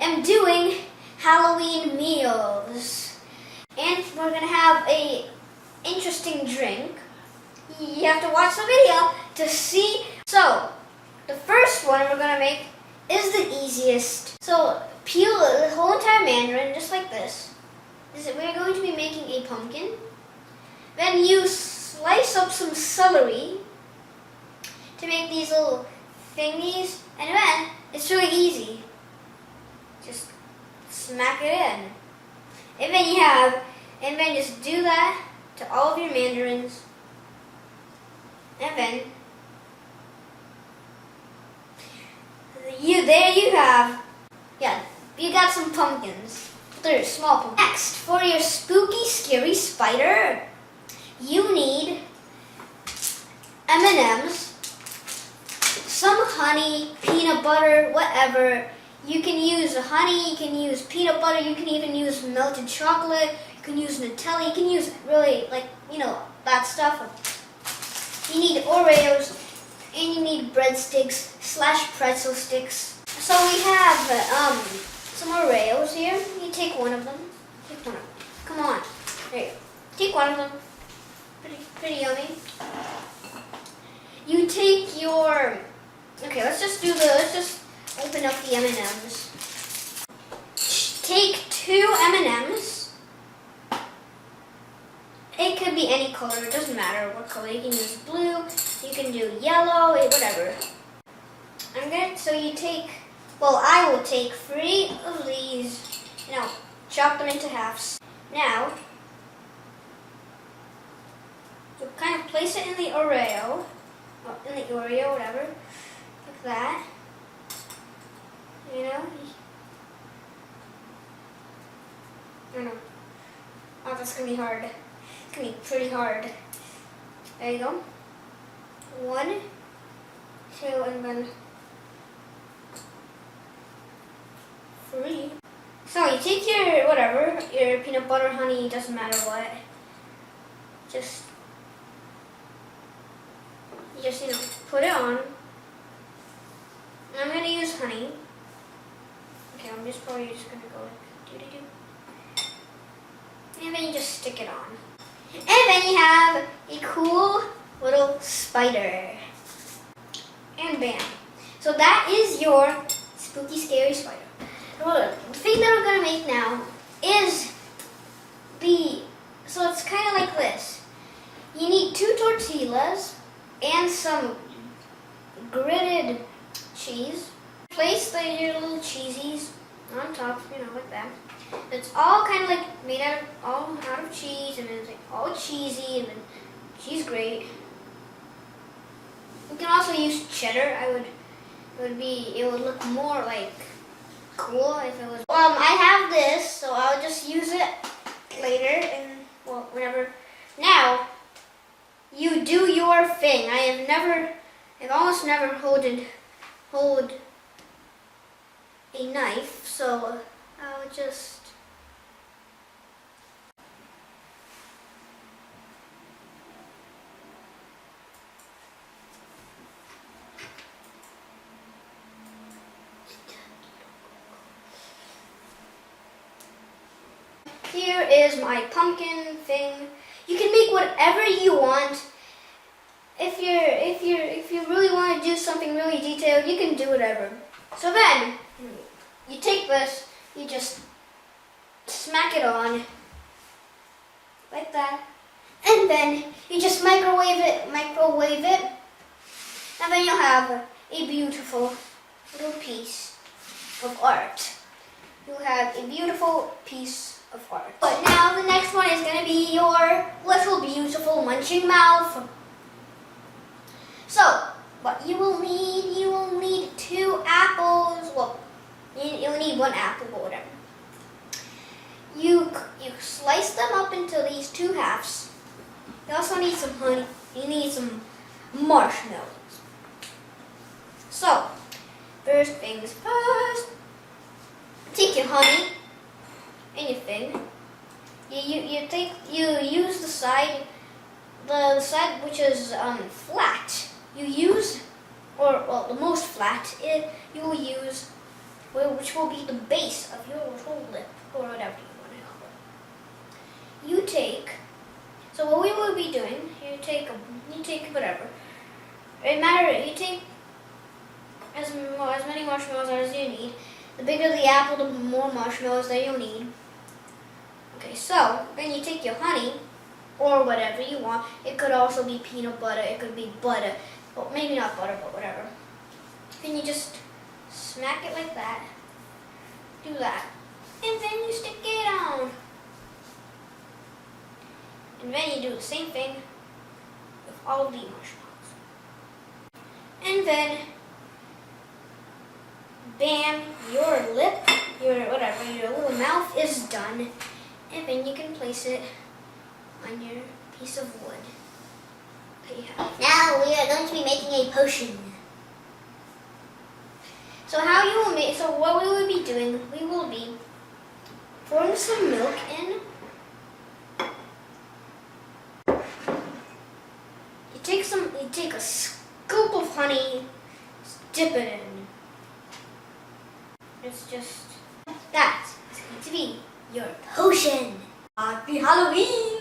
am doing Halloween meals. And we're going to have a interesting drink. You have to watch the video to see. So, the first one we're going to make is the easiest. So, peel the whole entire mandarin just like this. We're going to be making a pumpkin. Then you slice up some celery to make these little thingies. And then, it's really easy. Just smack it in. And then just do that to all of your mandarins. And then, there you have, you got some pumpkins. They're small pumpkins. Next, for your spooky, scary spider, you need M&Ms, some honey, peanut butter, whatever. You can use honey, you can use peanut butter, you can even use melted chocolate, you can use Nutella, you can use really, that stuff. You need Oreos, and you need breadsticks / pretzel sticks. So we have some Oreos here. You take one of them. Take one of them. Come on. There you go. Take one of them. Pretty yummy. You take your... Okay, let's just open up the M&Ms. Take 2 M&Ms. It could be any color, it doesn't matter what color. You can use blue, you can do yellow, whatever. I will take 3 of these, chop them into halves. Now, you kind of place it in the Oreo, whatever, like that. Oh, that's gonna be hard. It's gonna be pretty hard. There you go. 1, 2, and then 3. So you take your peanut butter, honey, doesn't matter what. You just put it on. And I'm gonna use honey. Okay, I'm probably just gonna go like do. And then you just stick it on. And then you have a cool little spider. And bam. So that is your spooky, scary spider. The thing that we're going to make now is so it's kind of like this. You need 2 tortillas and some gritted cheese. Place your little cheesies on top, like that. It's all kind of like made out of cheese, and it's like all cheesy, and then cheese grate. You can also use cheddar. It would look more like cool if it was. I have this, so I'll just use it later and whenever. Now, you do your thing. I've almost never hold a knife, so I'll just. Here is my pumpkin thing. You can make whatever you want. If you really want to do something really detailed, you can do whatever. So then, you take this, you just smack it on, like that, and then you just microwave it, and then you'll have a beautiful little piece of art. You'll have a beautiful piece of art. But now the next one is going to be your little beautiful munching mouth. So, what you will need 2 apples. Well, you'll need 1 apple, but whatever. You slice them up into these 2 halves. You also need some honey. You need some marshmallows. So, first things first. Take your honey and your thing. You use the side which is flat. The most flat. You will use which will be the base of your whole lip, or whatever you want to call it. You take, so what we will be doing, you take whatever. It matters, you take as many marshmallows as you need. The bigger the apple, the more marshmallows that you'll need. Okay, so then you take your honey, or whatever you want. It could also be peanut butter, it could be butter, well, maybe not butter, but whatever. Then you just smack it like that, do that, and then you stick it on. And then you do the same thing with all of the marshmallows. And then, bam, your lip, your little mouth is done. And then you can place it on your piece of wood. Okay, Now we are going to be making a potion. so what we will be doing, we will be pouring some milk in. You take a scoop of honey, dip it in. It's just, that is going to be your potion. Happy Halloween!